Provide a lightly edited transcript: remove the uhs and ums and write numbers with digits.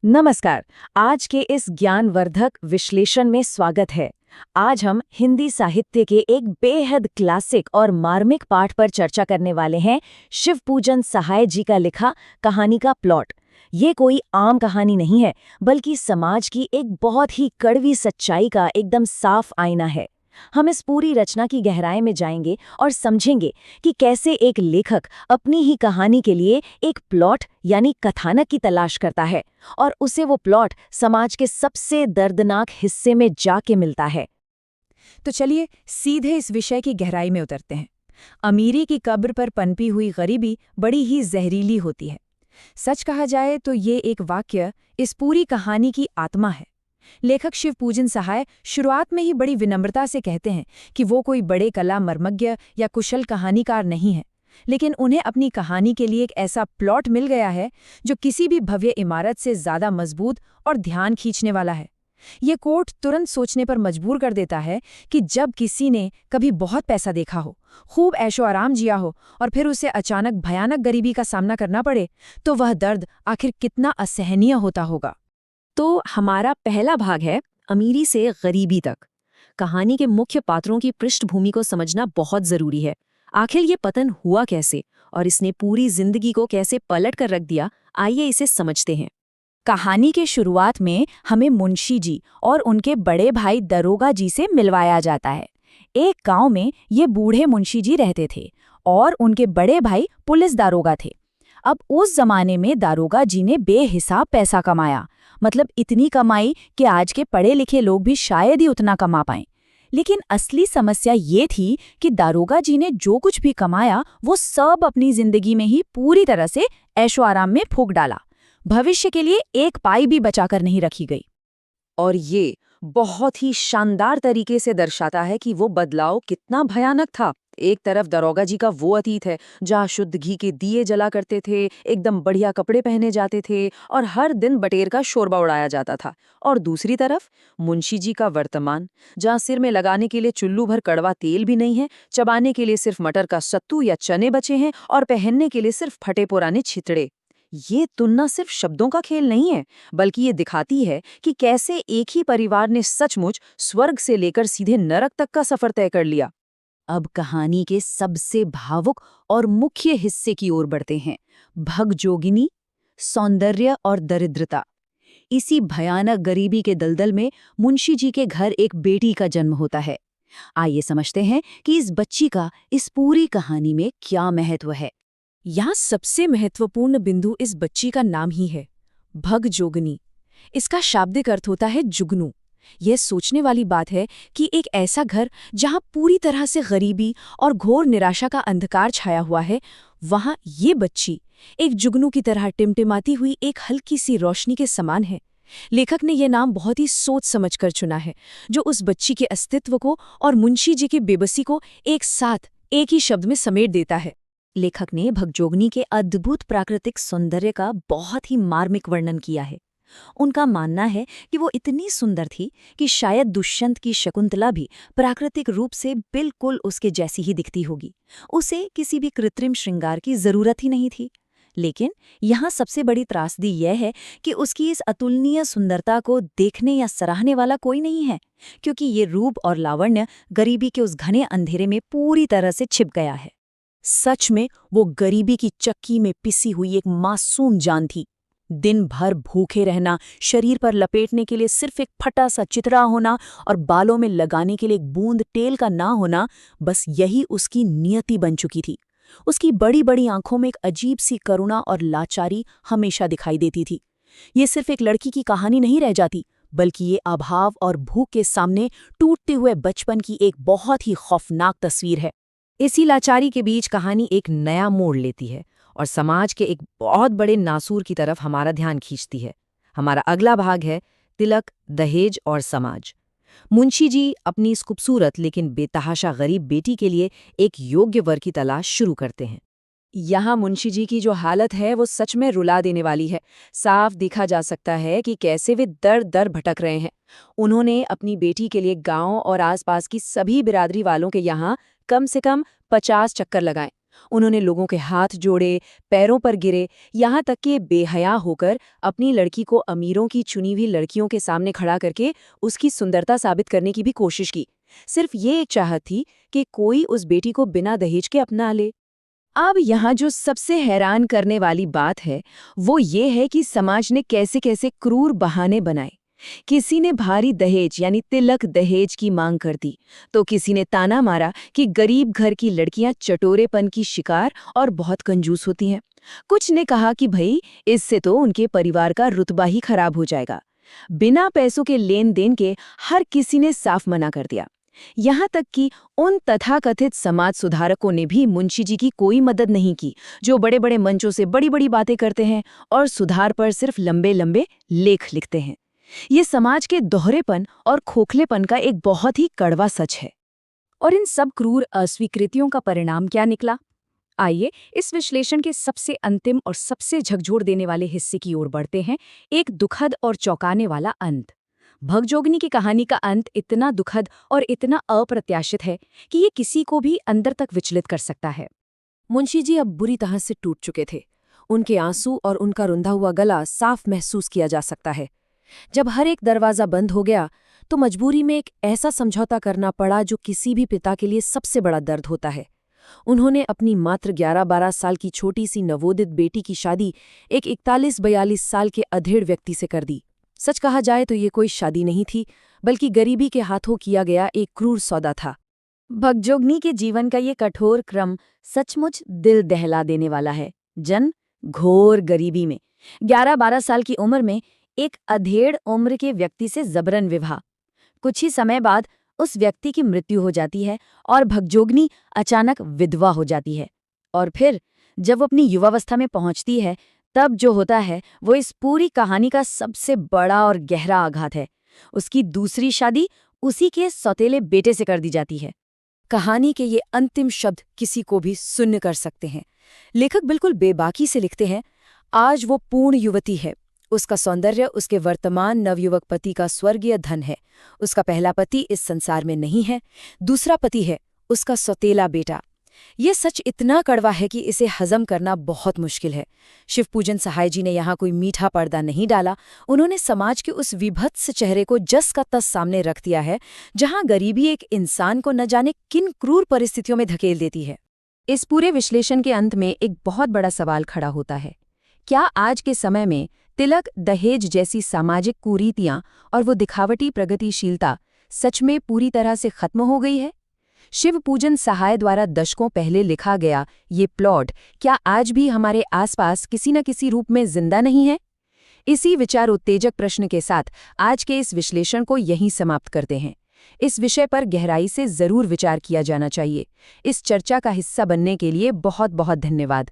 नमस्कार। आज के इस ज्ञानवर्धक विश्लेषण में स्वागत है। आज हम हिंदी साहित्य के एक बेहद क्लासिक और मार्मिक पाठ पर चर्चा करने वाले हैं, शिवपूजन सहाय जी का लिखा कहानी का प्लॉट। ये कोई आम कहानी नहीं है, बल्कि समाज की एक बहुत ही कड़वी सच्चाई का एकदम साफ आईना है। हम इस पूरी रचना की गहराई में जाएंगे और समझेंगे कि कैसे एक लेखक अपनी ही कहानी के लिए एक प्लॉट यानी कथानक की तलाश करता है और उसे वो प्लॉट समाज के सबसे दर्दनाक हिस्से में जाके मिलता है। तो चलिए सीधे इस विषय की गहराई में उतरते हैं। अमीरी की कब्र पर पनपी हुई गरीबी बड़ी ही जहरीली होती है। सच कहा जाए तो ये एक वाक्य इस पूरी कहानी की आत्मा है। लेखक शिवपूजन सहाय शुरुआत में ही बड़ी विनम्रता से कहते हैं कि वो कोई बड़े कला मर्मज्ञ या कुशल कहानीकार नहीं है, लेकिन उन्हें अपनी कहानी के लिए एक ऐसा प्लॉट मिल गया है जो किसी भी भव्य इमारत से ज्यादा मजबूत और ध्यान खींचने वाला है। ये कोट तुरंत सोचने पर मजबूर कर देता है कि जब किसी ने कभी बहुत पैसा देखा हो, खूब ऐशो आराम जिया हो और फिर उसे अचानक भयानक गरीबी का सामना करना पड़े, तो वह दर्द आखिर कितना असहनीय होता होगा। तो हमारा पहला भाग है अमीरी से गरीबी तक। कहानी के मुख्य पात्रों की पृष्ठभूमि को समझना बहुत जरूरी है। आखिर ये पतन हुआ कैसे और इसने पूरी जिंदगी को कैसे पलट कर रख दिया, आइए इसे समझते हैं। कहानी के शुरुआत में हमें मुंशी जी और उनके बड़े भाई दरोगा जी से मिलवाया जाता है। एक गांव में ये बूढ़े मुंशी जी रहते थे और उनके बड़े भाई पुलिस दारोगा थे। अब उस जमाने में दारोगा जी ने बेहिसाब पैसा कमाया, मतलब इतनी कमाई कि आज के पढ़े लिखे लोग भी शायद ही उतना कमा पाएं। लेकिन असली समस्या ये थी कि दारोगा जी ने जो कुछ भी कमाया वो सब अपनी जिंदगी में ही पूरी तरह से ऐशो आराम में फूंक डाला। भविष्य के लिए एक पाई भी बचाकर नहीं रखी गई। और ये बहुत ही शानदार तरीके से दर्शाता है कि वो बदलाव कितना भयानक था। एक तरफ दरोगा जी का वो अतीत है जहाँ शुद्ध घी के दिए जला करते थे, एकदम बढ़िया कपड़े पहने जाते थे और हर दिन बटेर का शोरबा उड़ाया जाता था। और दूसरी तरफ मुंशी जी का वर्तमान, जहाँ सिर में लगाने के लिए चुल्लू भर कड़वा तेल भी नहीं है, चबाने के लिए सिर्फ मटर का सत्तू या चने बचे हैं और पहनने के लिए सिर्फ फटे पुराने छितड़े। ये तुलना सिर्फ शब्दों का खेल नहीं है, बल्कि ये दिखाती है कि कैसे एक ही परिवार ने सचमुच स्वर्ग से लेकर सीधे नरक तक का सफर तय कर लिया। अब कहानी के सबसे भावुक और मुख्य हिस्से की ओर बढ़ते हैं, भगजोगिनी, सौंदर्य और दरिद्रता। इसी भयानक गरीबी के दलदल में मुंशी जी के घर एक बेटी का जन्म होता है। आइए समझते हैं कि इस बच्ची का इस पूरी कहानी में क्या महत्व है। यहाँ सबसे महत्वपूर्ण बिंदु इस बच्ची का नाम ही है, भगजोगनी। इसका शाब्दिक अर्थ होता है जुगनू। यह सोचने वाली बात है कि एक ऐसा घर जहाँ पूरी तरह से गरीबी और घोर निराशा का अंधकार छाया हुआ है, वहाँ ये बच्ची एक जुगनू की तरह टिमटिमाती हुई एक हल्की सी रोशनी के समान है। लेखक ने यह नाम बहुत ही सोच समझकर चुना है, जो उस बच्ची के अस्तित्व को और मुंशी जी की बेबसी को एक साथ एक ही शब्द में समेट देता है। लेखक ने भगजोगनी के अद्भुत प्राकृतिक सौंदर्य का बहुत ही मार्मिक वर्णन किया है। उनका मानना है कि वो इतनी सुंदर थी कि शायद दुष्यंत की शकुंतला भी प्राकृतिक रूप से बिल्कुल उसके जैसी ही दिखती होगी। उसे किसी भी कृत्रिम श्रृंगार की जरूरत ही नहीं थी। लेकिन यहाँ सबसे बड़ी त्रासदी यह है कि उसकी इस अतुलनीय सुंदरता को देखने या सराहने वाला कोई नहीं है, क्योंकि ये रूप और लावण्य गरीबी के उस घने अंधेरे में पूरी तरह से छिप गया है। सच में वो गरीबी की चक्की में पिसी हुई एक मासूम जान थी। दिन भर भूखे रहना, शरीर पर लपेटने के लिए सिर्फ एक फटा सा चितरा होना और बालों में लगाने के लिए एक बूंद तेल का ना होना, बस यही उसकी नियति बन चुकी थी। उसकी बड़ी बड़ी आंखों में एक अजीब सी करुणा और लाचारी हमेशा दिखाई देती थी। ये सिर्फ एक लड़की की कहानी नहीं रह जाती, बल्कि ये अभाव और भूख के सामने टूटते हुए बचपन की एक बहुत ही खौफनाक तस्वीर है। इसी लाचारी के बीच कहानी एक नया मोड़ लेती है और समाज के एक बहुत बड़े नासूर की तरफ हमारा ध्यान खींचती है। हमारा अगला भाग है तिलक, दहेज और समाज। मुंशी जी अपनी इस खूबसूरत लेकिन बेतहाशा गरीब बेटी के लिए एक योग्य वर की तलाश शुरू करते हैं। यहाँ मुंशी जी की जो हालत है वो सच में रुला देने वाली है। साफ देखा जा सकता है कि कैसे वे दर दर भटक रहे हैं। उन्होंने अपनी बेटी के लिए गांव और आसपास की सभी बिरादरी वालों के यहाँ कम से कम 50 चक्कर लगाए उन्होंने लोगों के हाथ जोड़े, पैरों पर गिरे, यहाँ तक कि बेहया होकर अपनी लड़की को अमीरों की चुनी हुई लड़कियों के सामने खड़ा करके उसकी सुंदरता साबित करने की भी कोशिश की। सिर्फ ये एक चाहत थी कि कोई उस बेटी को बिना दहेज के अपना ले। अब यहाँ जो सबसे हैरान करने वाली बात है वो ये है कि समाज ने कैसे कैसे क्रूर बहाने बनाए। किसी ने भारी दहेज यानी तिलक दहेज की मांग कर दी, तो किसी ने ताना मारा कि गरीब घर की लड़कियां चटोरेपन की शिकार और बहुत कंजूस होती हैं। कुछ ने कहा कि भाई इससे तो उनके परिवार का रुतबा ही खराब हो जाएगा। बिना पैसों के लेन देन के हर किसी ने साफ मना कर दिया। यहाँ तक कि उन तथाकथित समाज सुधारकों ने भी मुंशी जी की कोई मदद नहीं की, जो बड़े बड़े मंचों से बड़ी बड़ी बातें करते हैं और सुधार पर सिर्फ लंबे लंबे लेख लिखते हैं। ये समाज के दोहरेपन और खोखलेपन का एक बहुत ही कड़वा सच है। और इन सब क्रूर अस्वीकृतियों का परिणाम क्या निकला? आइए इस विश्लेषण के सबसे अंतिम और सबसे झकझोर देने वाले हिस्से की ओर बढ़ते हैं, एक दुखद और चौंकाने वाला अंत। भगजोगनी की कहानी का अंत इतना दुखद और इतना अप्रत्याशित है कि ये किसी को भी अंदर तक विचलित कर सकता है। मुंशी जी अब बुरी तरह से टूट चुके थे। उनके आंसू और उनका रुंधा हुआ गला साफ महसूस किया जा सकता है। जब हर एक दरवाज़ा बंद हो गया तो मजबूरी में एक ऐसा समझौता करना पड़ा जो किसी भी पिता के लिए सबसे बड़ा दर्द होता है। उन्होंने अपनी मात्र 11-12 साल की छोटी सी नवोदित बेटी की शादी एक 41-42 साल के अधेड़ व्यक्ति से कर दी। सच कहा जाए तो ये कोई शादी नहीं थी, बल्कि गरीबी के हाथों किया गया एक क्रूर सौदा था। भगजोगनी के जीवन का ये कठोर क्रम सचमुच दिल दहला देने वाला है। जन्म घोर गरीबी में, 11-12 साल की उम्र में एक अधेड़ उम्र के व्यक्ति से जबरन विवाह। कुछ ही समय बाद उस व्यक्ति की मृत्यु हो जाती है और भगजोगनी अचानक विधवा हो जाती है। और फिर जब वो अपनी युवावस्था में पहुंचती है, तब जो होता है वो इस पूरी कहानी का सबसे बड़ा और गहरा आघात है। उसकी दूसरी शादी उसी के सौतेले बेटे से कर दी जाती है। कहानी के ये अंतिम शब्द किसी को भी सुन्न कर सकते हैं। लेखक बिल्कुल बेबाकी से लिखते हैं, आज वो पूर्ण युवती है। उसका सौंदर्य उसके वर्तमान नवयुवक पति का स्वर्गीय धन है। उसका पहला पति इस संसार में नहीं है, दूसरा पति है उसका सौतेला बेटा। ये सच इतना कड़वा है कि इसे हजम करना बहुत मुश्किल है। शिवपूजन सहाय जी ने यहाँ कोई मीठा पर्दा नहीं डाला। उन्होंने समाज के उस विभत्स चेहरे को जस का तस सामने रख दिया है, जहाँ गरीबी एक इंसान को न जाने किन क्रूर परिस्थितियों में धकेल देती है। इस पूरे विश्लेषण के अंत में एक बहुत बड़ा सवाल खड़ा होता है, क्या आज के समय में तिलक दहेज जैसी सामाजिक कुरीतियां और वो दिखावटी प्रगतिशीलता सच में पूरी तरह से खत्म हो गई है? शिव पूजन सहाय द्वारा दशकों पहले लिखा गया ये प्लॉट क्या आज भी हमारे आसपास किसी न किसी रूप में जिंदा नहीं है? इसी विचार उत्तेजक प्रश्न के साथ आज के इस विश्लेषण को यहीं समाप्त करते हैं। इस विषय पर गहराई से जरूर विचार किया जाना चाहिए। इस चर्चा का हिस्सा बनने के लिए बहुत बहुत धन्यवाद।